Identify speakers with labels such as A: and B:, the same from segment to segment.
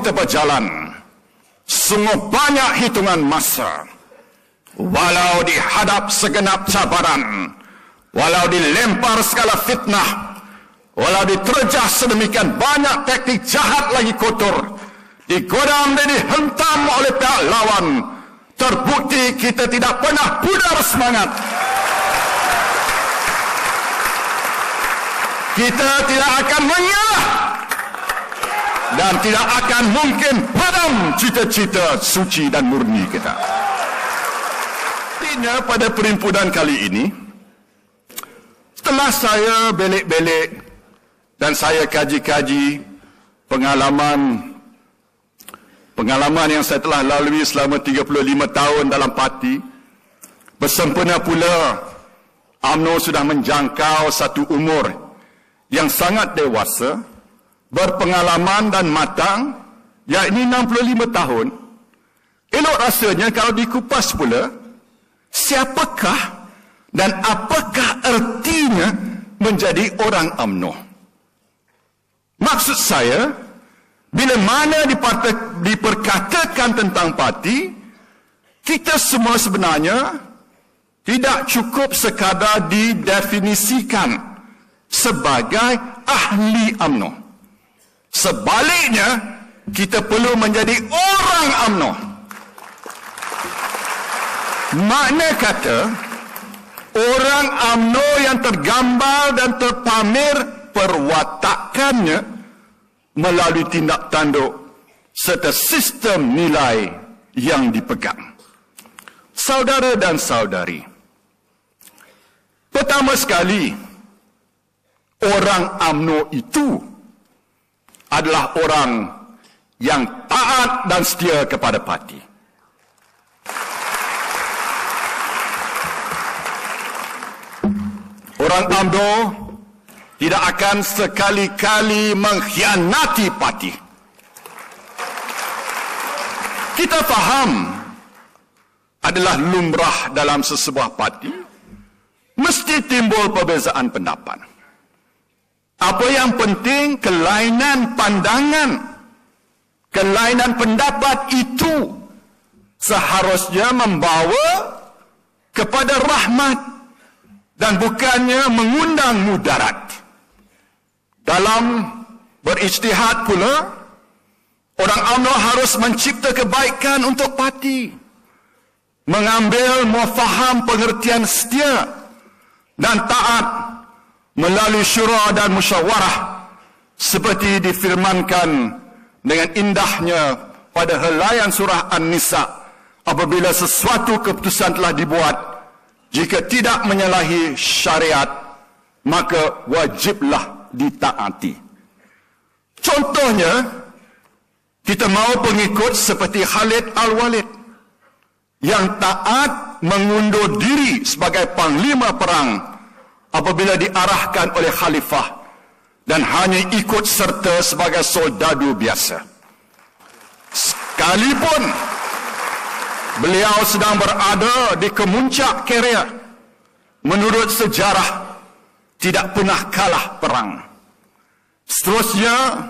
A: kita berjalan, sungguh banyak hitungan masa. Walau dihadap segenap cabaran, walau dilempar segala fitnah, walau diterjah sedemikian banyak teknik jahat lagi kotor, digodam dan dihentam oleh pihak lawan, terbukti kita tidak pernah pudar semangat. Kita tidak akan menyerah dan tidak akan mungkin padam cita-cita suci dan murni kita. Artinya pada perhimpunan kali ini, setelah saya belik-belik dan saya kaji-kaji pengalaman yang saya telah lalui selama 35 tahun dalam parti, bersempena pula UMNO sudah menjangkau satu umur yang sangat dewasa, berpengalaman dan matang, yakni 65 tahun. Elok rasanya kalau dikupas pula, siapakah dan apakah artinya menjadi orang UMNO? Maksud saya, bila mana diperkatakan tentang parti, kita semua sebenarnya tidak cukup sekadar didefinisikan sebagai ahli UMNO. Sebaliknya, kita perlu menjadi orang UMNO. Makna kata, orang UMNO yang tergambar dan terpamer perwatakannya melalui tindak tanduk serta sistem nilai yang dipegang. Saudara dan saudari, pertama sekali, orang UMNO itu adalah orang yang taat dan setia kepada parti. Orang UMNO tidak akan sekali-kali mengkhianati parti. Kita faham adalah lumrah dalam sesebuah parti, mesti timbul perbezaan pendapat. Apa yang penting, kelainan pandangan, kelainan pendapat itu seharusnya membawa kepada rahmat dan bukannya mengundang mudarat. Dalam berijtihad pula, orang UMNO harus mencipta kebaikan untuk parti, mengambil mufaham pengertian setia dan taat melalui syura dan musyawarah seperti difirmankan dengan indahnya pada helaian surah An-Nisa, apabila sesuatu keputusan telah dibuat, jika tidak menyalahi syariat, maka wajiblah ditaati. Contohnya, kita mahu pengikut seperti Khalid Al-Walid yang taat mengundur diri sebagai panglima perang apabila diarahkan oleh khalifah dan hanya ikut serta sebagai soldadu biasa. Sekalipun beliau sedang berada di kemuncak karier, menurut sejarah tidak pernah kalah perang. Seterusnya,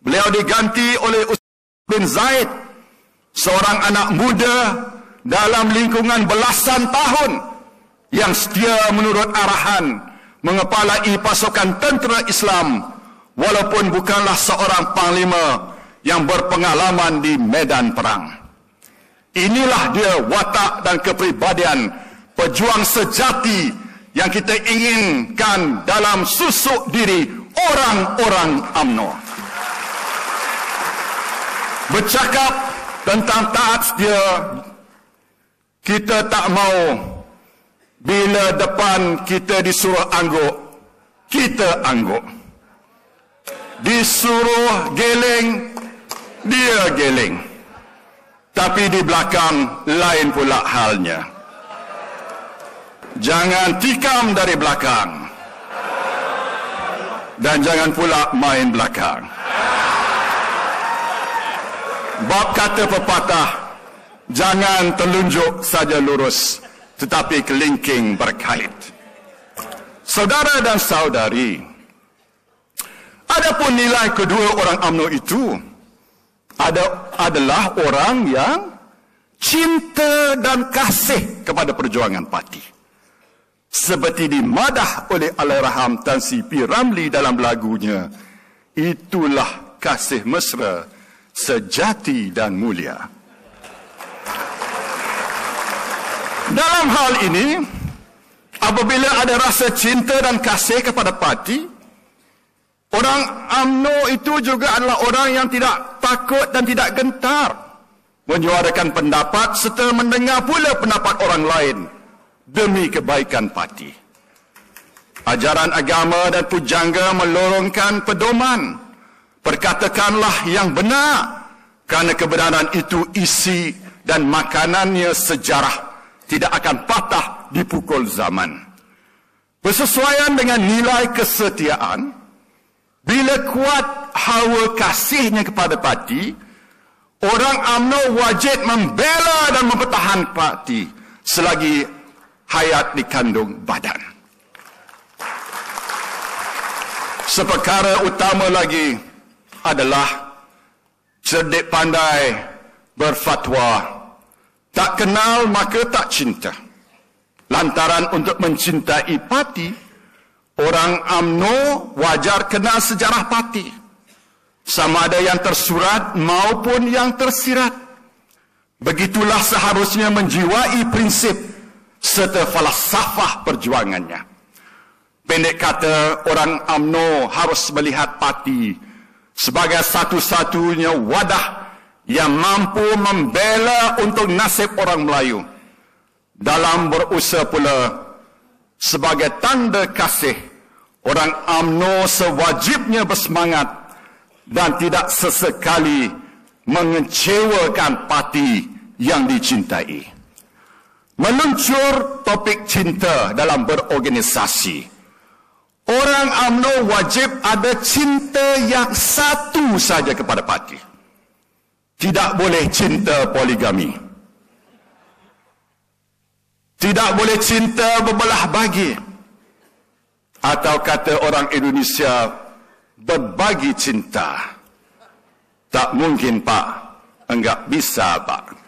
A: beliau diganti oleh Usman bin Zaid, seorang anak muda dalam lingkungan belasan tahun yang setia menurut arahan mengepalai pasukan tentera Islam, walaupun bukanlah seorang panglima yang berpengalaman di medan perang. Inilah dia watak dan kepribadian pejuang sejati yang kita inginkan dalam susuk diri orang-orang UMNO. Bercakap tentang taat setia, kita tak mau bila depan kita disuruh angguk, kita angguk. Disuruh geleng, dia geleng. Tapi di belakang lain pula halnya. Jangan tikam dari belakang. Dan jangan pula main belakang. Bab kata pepatah, jangan telunjuk saja lurus, tetapi kelingking berkait. Saudara dan saudari, adapun nilai kedua orang UMNO itu, adalah orang yang cinta dan kasih kepada perjuangan parti. Seperti dimadah oleh Allahyarham Tan Sri P. Ramlee dalam lagunya, itulah kasih mesra sejati dan mulia. Dalam hal ini, apabila ada rasa cinta dan kasih kepada parti, orang UMNO itu juga adalah orang yang tidak takut dan tidak gentar menyuarakan pendapat serta mendengar pula pendapat orang lain demi kebaikan parti. Ajaran agama dan pujangga melorongkan pedoman, perkatakanlah yang benar, kerana kebenaran itu isi dan makanannya sejarah tidak akan patah dipukul zaman. Bersesuaian dengan nilai kesetiaan, bila kuat hawa kasihnya kepada parti, orang UMNO wajib membela dan mempertahankan parti selagi hayat di kandung badan. Seperkara utama lagi adalah cerdik pandai berfatwa, tak kenal maka tak cinta. Lantaran untuk mencintai parti, orang UMNO wajar kenal sejarah parti, sama ada yang tersurat maupun yang tersirat. Begitulah seharusnya menjiwai prinsip serta falsafah perjuangannya. Pendek kata, orang UMNO harus melihat parti sebagai satu-satunya wadah yang mampu membela untuk nasib orang Melayu. Dalam berusaha pula sebagai tanda kasih, orang UMNO sewajibnya bersemangat dan tidak sesekali mengecewakan parti yang dicintai. Meluncur topik cinta dalam berorganisasi, orang UMNO wajib ada cinta yang satu saja kepada parti. Tidak boleh cinta poligami. Tidak boleh cinta berbelah bagi. Atau kata orang Indonesia, berbagi cinta. Tak mungkin, Pak. Enggak bisa, Pak.